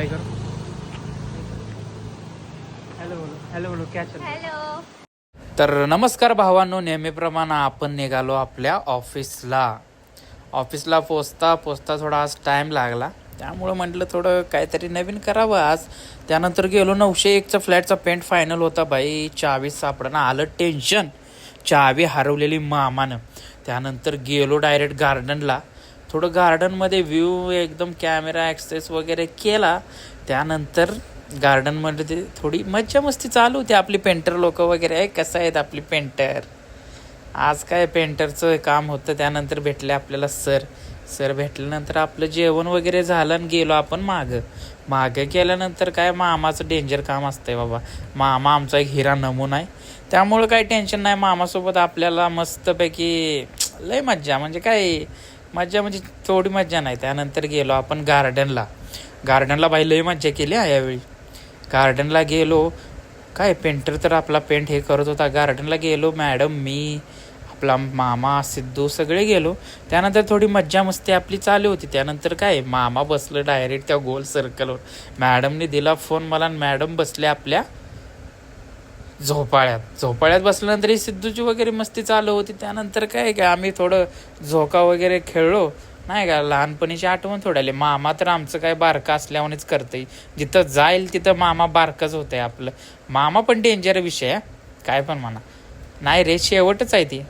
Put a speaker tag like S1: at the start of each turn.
S1: हाय करो. हॅलो बोलो, हॅलो बोलो, क्या चल.
S2: हॅलो.
S1: तर नमस्कार भावांनो, नेहमीप्रमाणे आपण निघालो आपल्या ऑफिसला पोचता थोडा आज टाईम लागला. त्यामुळं म्हटलं थोडं काहीतरी नवीन करावं आज. त्यानंतर गेलो 901चा फ्लॅटचा पेंट फायनल होता बाई. चावी सापडणं आलं टेन्शन. चावी हरवलेली मामानं. त्यानंतर गेलो डायरेक्ट गार्डनला. थोडं गार्डनमध्ये व्ह्यू एकदम कॅमेरा ॲक्सेस वगैरे केला. त्यानंतर गार्डनमध्ये थोडी मज्जा मस्ती चालू होती. आपली पेंटर लोक वगैरे आहे, कसं आहेत आपली पेंटर. आज काय पेंटरचं काम होतं. त्यानंतर भेटले आपल्याला सर भेटल्यानंतर आपलं जेवण वगैरे झालं आणि गेलो आपण मागं गेल्यानंतर काय मामाचं डेंजर काम असतंय बाबा. मामा आमचा एक हिरा नमुना आहे. त्यामुळं काही टेन्शन नाही. मामासोबत आपल्याला मस्तपैकी लय मज्जा, म्हणजे काय मज्जा म्हणजे थोडी मज्जा नाही. त्यानंतर गेलो आपण गार्डनला बाई लय मज्जा केली यावेळी. गार्डनला गेलो, काय पेंटर तर आपला पेंट हे करत होता. गार्डनला गेलो, मॅडम, मी, आपला मामा, सिद्धू सगळे गेलो. त्यानंतर थोडी मज्जा मस्ती आपली चालू होती. त्यानंतर काय मामा बसलं डायरेक्ट त्या गोल सर्कलवर. मॅडमने दिला फोन मला, मॅडम बसले आपल्या झोपाळ्यात बसल्यानंतर ही सिद्धूची वगैरे मस्ती चालू होती. त्यानंतर काय आम्ही थोडं झोका वगैरे खेळलो, नाही का. लहानपणीची आठवण थोड्याले. मामा तर आमचं काय बारका असल्यामुळेच करतंय. जिथं जाईल तिथं मामा बारकाच होतंय आपलं. मामा पण डेंजर विषय आहे, काय पण म्हणा. नाही रे, शेवटच आहे ती.